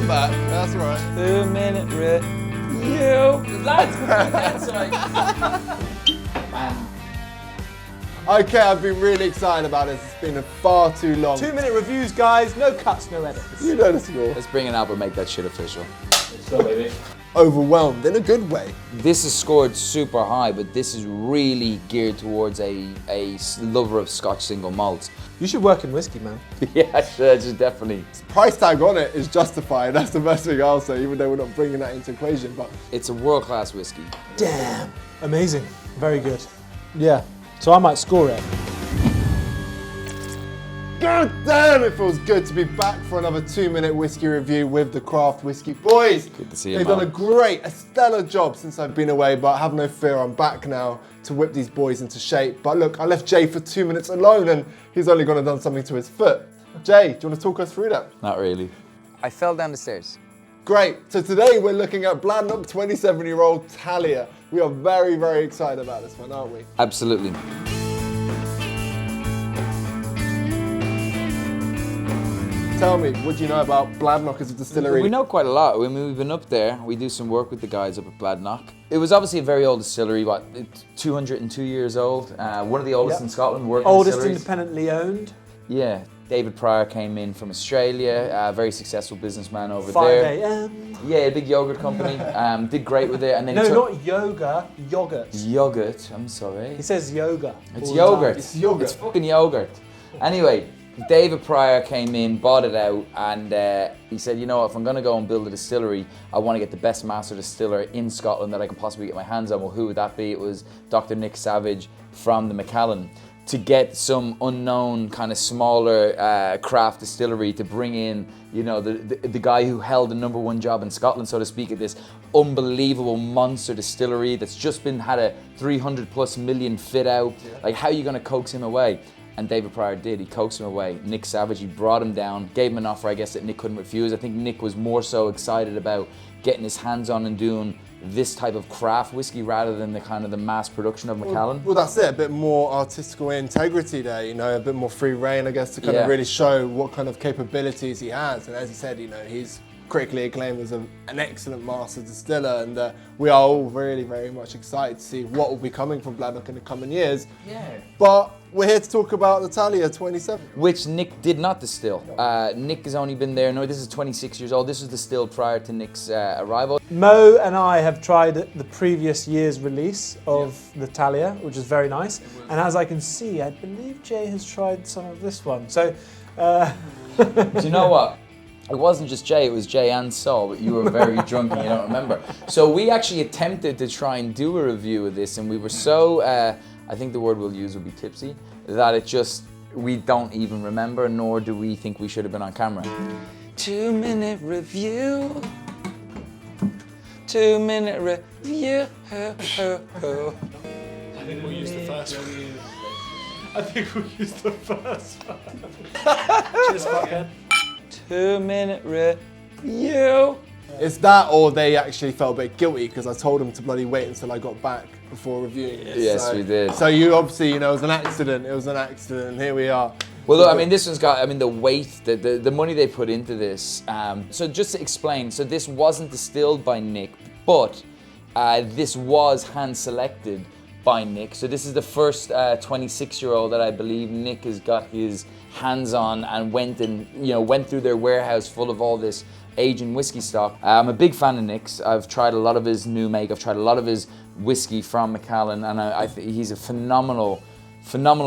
I'm back. That's right. 2-minute review. Lads, Okay, I've been really excited about this. It's been far too long. 2-minute reviews, guys. No cuts, no edits. You know the score. Let's bring it up and make that shit official. So, baby. Overwhelmed in a good way. This is scored super high, but this is really geared towards a lover of Scotch single malts. You should work in whiskey, man. Yeah, I should definitely. Price tag on it is justified. That's the best thing I'll say, even though we're not bringing that into equation. But It's a world-class whiskey. Damn. Amazing. Very good. Yeah. So I might score it. God damn, it feels good to be back for another 2-minute whiskey review with the Craft Whiskey Boys. Good to see you, They've man. done a stellar job since I've been away, but have no fear, I'm back now to whip these boys into shape. But look, I left Jay for 2 minutes alone and he's only gone and done something to his foot. Jay, do you want to talk us through that? Not really. I fell down the stairs. Great, so today we're looking at Bladnoch 27-year-old Talia. We are very, very excited about this one, aren't we? Absolutely. Tell me, what do you know about Bladnoch as a distillery? We know quite a lot. I mean, we've been up there. We do some work with the guys up at Bladnoch. It was obviously a very old distillery, what, 202 years old. One of the oldest in Scotland. Oldest independently owned. Yeah. David Pryor came in from Australia, a very successful businessman over 5 there. a.m. Yeah, a big yogurt company. Did great with it, and then No, he took not yoga, yogurt. yogurt. I'm sorry. He says yoga. It's all the yogurt. time. It's yogurt. It's fucking yogurt. Anyway, David Pryor came in, bought it out, and he said, you know what, if I'm going to go and build a distillery, I want to get the best master distiller in Scotland that I can possibly get my hands on. Well, who would that be? It was Dr. Nick Savage from the Macallan. To get some unknown kind of smaller craft distillery to bring in, you know, the guy who held the #1 job in Scotland, so to speak, at this unbelievable monster distillery that's just had a 300+ million fit out. Yeah. Like, how are you going to coax him away? And David Pryor did. He coaxed him away. Nick Savage, he brought him down, gave him an offer, I guess, that Nick couldn't refuse. I think Nick was more so excited about getting his hands on and doing this type of craft whiskey rather than the kind of the mass production of Macallan. Well, that's it. A bit more artistical integrity there, you know, a bit more free reign, I guess, to kind of really show what kind of capabilities he has. And as he said, you know, he's critically acclaimed as an excellent master distiller, and we are all really very much excited to see what will be coming from Bladnoch in the coming years. Yeah. But we're here to talk about the Talia 27. Which Nick did not distill. Nick has only been there, no, this is 26 years old. This was distilled prior to Nick's arrival. Mo and I have tried the previous year's release of the Talia, which is very nice. And as I can see, I believe Jay has tried some of this one. So, Do you know what? It wasn't just Jay, it was Jay and Saul, but you were very drunk and you don't remember. So we actually attempted to try and do a review of this, and we were so, I think the word we'll use would be tipsy, that it just, we don't even remember, nor do we think we should have been on camera. 2-minute review. 2-minute review. I think we'll use the first one. I think we'll use the first one. Cheers, fuckhead. 2-minute review. It's that, or they actually felt a bit guilty because I told them to bloody wait until I got back before reviewing it. Yes, we did. So you obviously, you know, it was an accident. It was an accident, and here we are. Well, look, I mean, this one's got, I mean, the weight, the money they put into this. So just to explain, so this wasn't distilled by Nick, but this was hand-selected by Nick. So this is the first 26-year-old that I believe Nick has got his hands on and went through their warehouse full of all this aging whiskey stock. I'm a big fan of Nick's. I've tried a lot of his new make. I've tried a lot of his whiskey from Macallan, and I think he's a phenomenal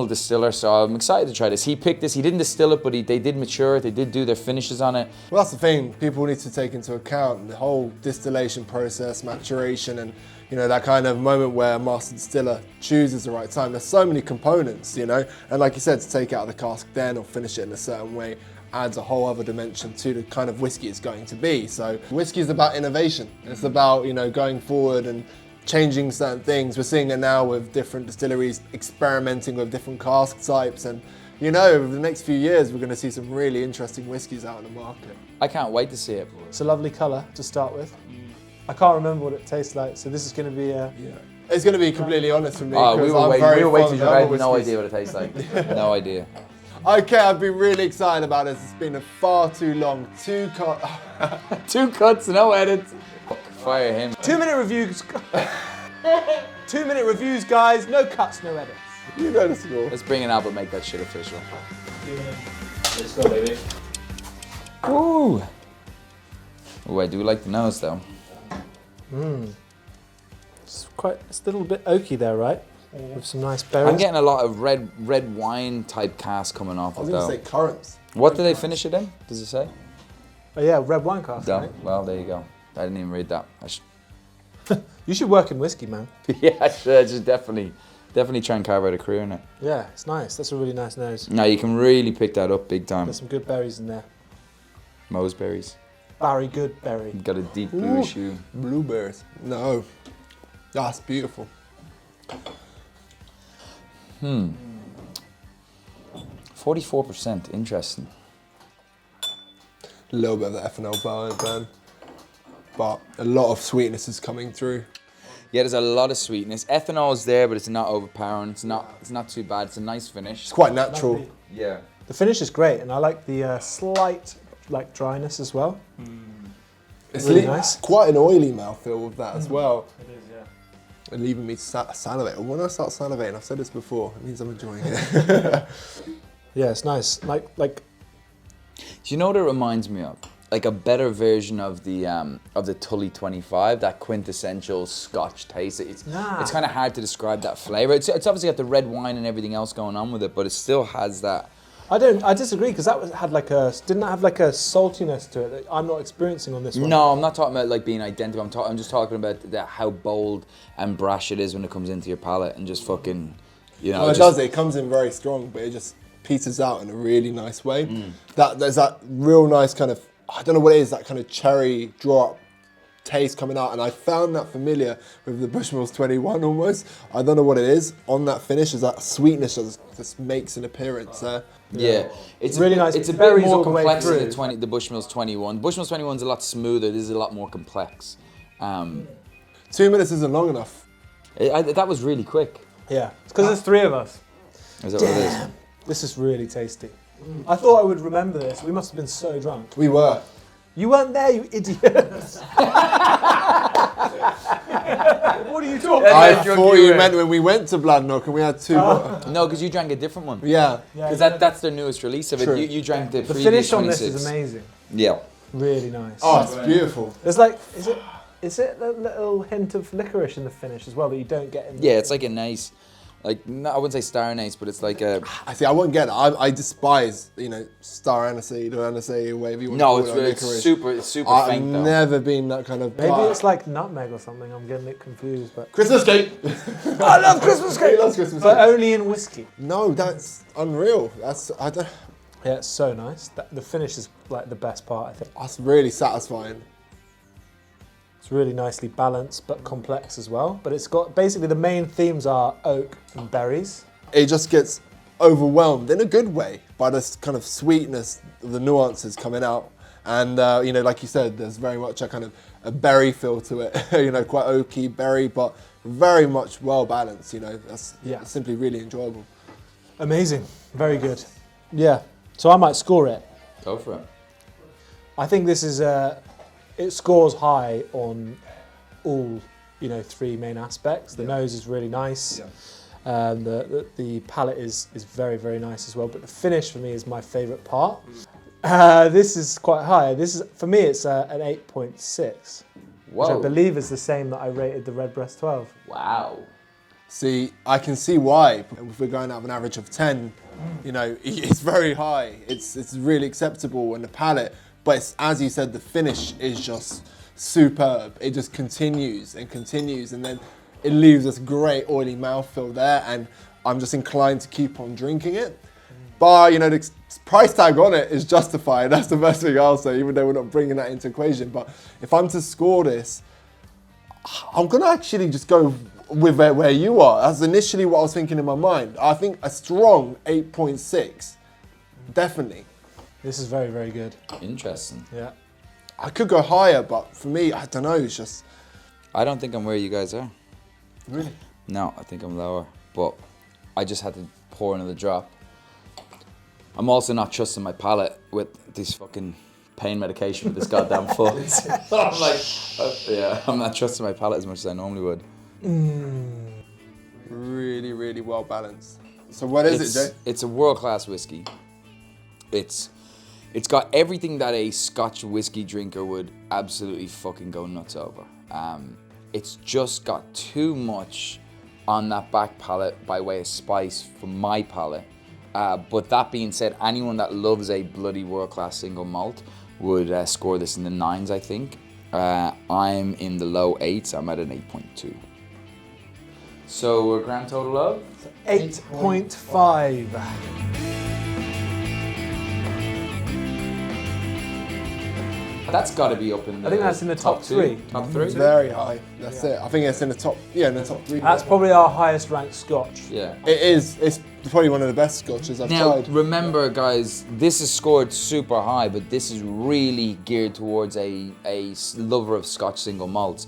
distiller, so I'm excited to try this. He picked this, he didn't distill it, but they did mature it, they did do their finishes on it. Well, that's the thing, people need to take into account the whole distillation process, maturation, and you know, that kind of moment where a master distiller chooses the right time. There's so many components, you know, and like you said, to take it out of the cask then or finish it in a certain way adds a whole other dimension to the kind of whiskey it's going to be. So whiskey is about innovation. It's about, you know, going forward and changing certain things. We're seeing it now with different distilleries experimenting with different cask types, and you know, over the next few years we're going to see some really interesting whiskies out in the market. I can't wait to see it. It's a lovely colour to start with. I can't remember what it tastes like, so this is going to be a... Yeah. It's going to be completely honest for me. Oh, we were waiting to I had no whiskies. idea what it tastes like. No idea. Okay, I've been really excited about this. It's been a far too long. 2 cuts, no edits. Fire him. 2-minute reviews. 2-minute reviews, guys. No cuts, no edits. You know the score. Let's bring it out, but make that shit official. Let's go, baby. Ooh. Oh, I do like the nose though. It's a little bit oaky there, right? With some nice berries. I'm getting a lot of red wine type cask coming off I it was going though. to say currants. What do they finish it in? Does it say? Oh yeah, red wine cask. No. Right? Well, there you go. I didn't even read that. You should work in whiskey, man. Yeah, I should definitely try and carve out a career in it. Yeah, it's nice. That's a really nice nose. No, you can really pick that up big time. There's some good berries in there. Moseberries. Barry Goodberry. Got a deep bluish hue. Blueberries. No. That's beautiful. 44%. Interesting. A little bit of the ethanol burn. But a lot of sweetness is coming through. Yeah, there's a lot of sweetness. Ethanol's there, but it's not overpowering. It's not too bad. It's a nice finish. It's quite natural. Yeah. The finish is great, and I like the slight dryness as well. It's really nice. Quite an oily mouthfeel with that as well. It is, yeah. And leaving me to salivate. When I start salivating, I've said this before, it means I'm enjoying it. Yeah, it's nice. Like Do you know what it reminds me of? Like a better version of the Tully 25, that quintessential Scotch taste. It's kind of hard to describe that flavour. It's obviously got the red wine and everything else going on with it, but it still has that. I disagree, because didn't that have like a saltiness to it that I'm not experiencing on this one. No, I'm not talking about like being identical. I'm just talking about how bold and brash it is when it comes into your palate and just fucking, you know. Oh, it does. It comes in very strong, but it just peters out in a really nice way. There's that real nice kind of, I don't know what it is, that kind of cherry drop taste coming out, and I found that familiar with the Bushmills 21 almost. I don't know what it is on that finish. Is that sweetness just makes an appearance there. Yeah, it's really nice. It's a bit Berries more all the way complex than through. the Bushmills 21. Bushmills 21 is a lot smoother. This is a lot more complex. 2 minutes isn't long enough. That was really quick. Yeah, it's because there's 3 of us. Is that what it is? This is really tasty. I thought I would remember this. We must have been so drunk. We were. You weren't there, you idiot. What are you talking I about? thought you meant when we went to Bladnoch and we had 2. No, because you drank a different one. Yeah. Because that's their newest release of it. True. You drank the The previous finish on 26. this is amazing. Yeah. Really nice. Oh, it's beautiful. There's like, is it a little hint of licorice in the finish as well that you don't get in? Yeah, it's like a nice, like, I wouldn't say star anise, but it's like a. I see. I won't get it. I despise, star aniseed or aniseed, whatever you want No, to it's call it. super faint I've though. never been that kind of. Maybe it's like nutmeg or something. I'm getting it confused, but Christmas cake. I love Christmas He loves Christmas but cake. only in whiskey. No, that's unreal. I don't. Yeah, it's so nice. The finish is like the best part, I think. That's really satisfying. It's really nicely balanced but complex as well. But it's got basically the main themes are oak and berries. It just gets overwhelmed in a good way by this kind of sweetness of the nuances coming out. And, like you said, there's very much a kind of a berry feel to it. Quite oaky berry, but very much well balanced. That's simply really enjoyable. Amazing. Very good. Yeah. So I might score it. Go for it. I think this is it scores high on all 3 main aspects. The nose is really nice. The palate is very, very nice as well. But the finish for me is my favourite part. This is quite high. For me it's an 8.6, which I believe is the same that I rated the Redbreast 12. Wow. See, I can see why. If we're going out of an average of 10, it's very high. It's really acceptable in the palate. But it's, as you said, the finish is just superb. It just continues and continues, and then it leaves this great oily mouthfeel there, and I'm just inclined to keep on drinking it. But, the price tag on it is justified. That's the best thing I'll say, even though we're not bringing that into equation. But if I'm to score this, I'm going to actually just go with where you are. That's initially what I was thinking in my mind. I think a strong 8.6, definitely. This is very, very good. Interesting. Yeah. I could go higher, but for me, I don't know, it's just... I don't think I'm where you guys are. Really? No, I think I'm lower. But I just had to pour another drop. I'm also not trusting my palate with this fucking pain medication with this goddamn foot. I'm like, yeah, I'm not trusting my palate as much as I normally would. Really, really well balanced. So what is it, Jay? It's a world-class whiskey. It's got everything that a Scotch whiskey drinker would absolutely fucking go nuts over. It's just got too much on that back palate by way of spice for my palate. But that being said, anyone that loves a bloody world-class single malt would score this in the 9s, I think. I'm in the low 8s. I'm at an 8.2. So a grand total of? 8.5. That's got to be up in the I think that's in the top 3. Top 3? Very high. That's it. I think it's in the top. Yeah, in the top 3. That's probably our highest ranked Scotch. Yeah. It is. It's probably one of the best Scotches I've Now, tried. remember, guys, this is scored super high, but this is really geared towards a lover of Scotch single malts.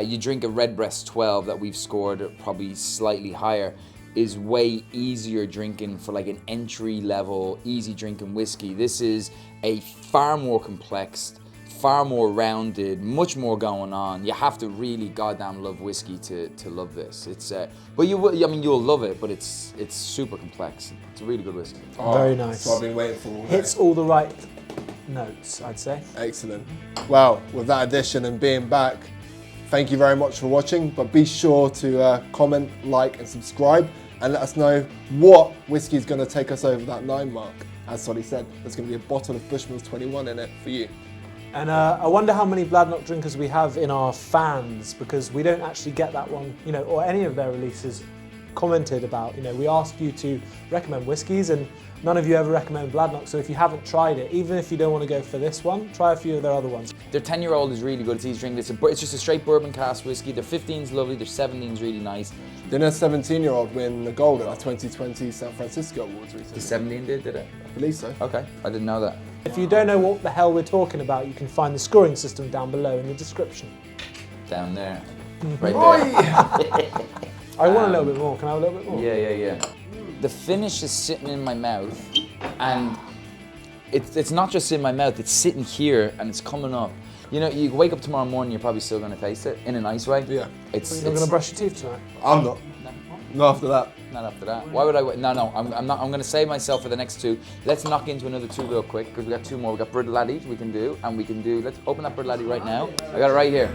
You drink a Redbreast 12 that we've scored probably slightly higher, is way easier drinking for like an entry level, easy drinking whiskey. This is a far more complex, far more rounded, much more going on. You have to really goddamn love whiskey to love this. It's but you will, I mean, you'll love it, but it's super complex. It's a really good whiskey. Very nice. So I've been waiting for all day. Hits all the right notes, I'd say. Excellent. Well, with that addition and being back, thank you very much for watching, but be sure to comment, like and subscribe and let us know what whiskey is going to take us over that 9 mark. As Solly said, there's going to be a bottle of Bushmills 21 in it for you. And I wonder how many Bladnoch drinkers we have in our fans, because we don't actually get that one, you know, or any of their releases commented about. You know, we ask you to recommend whiskies and none of you ever recommend Bladnoch, so if you haven't tried it, even if you don't want to go for this one, try a few of their other ones. Their 10-year-old is really good. It's easy drinking. It's just a straight bourbon cask whiskey. Their 15's lovely. Their 17's really nice. Didn't a 17-year-old win the gold at the 2020 San Francisco Awards recently? The 17 did it? I believe so. Okay, I didn't know that. If you don't know what the hell we're talking about, you can find the scoring system down below in the description. Down there. Right there. I want a little bit more. Can I have a little bit more? Yeah. The finish is sitting in my mouth, and it's not just in my mouth, it's sitting here and it's coming up. You know, you wake up tomorrow morning, you're probably still going to taste it in a nice way. Yeah. You're not going to brush your teeth tonight? I'm not. Not after that. Not after that. Why would I wait? No, I'm not. I'm going to save myself for the next 2. Let's knock into another 2 real quick because we got 2 more. We got Bladnoch we can do, and we can do. Let's open that Bladnoch right now. I got it right here.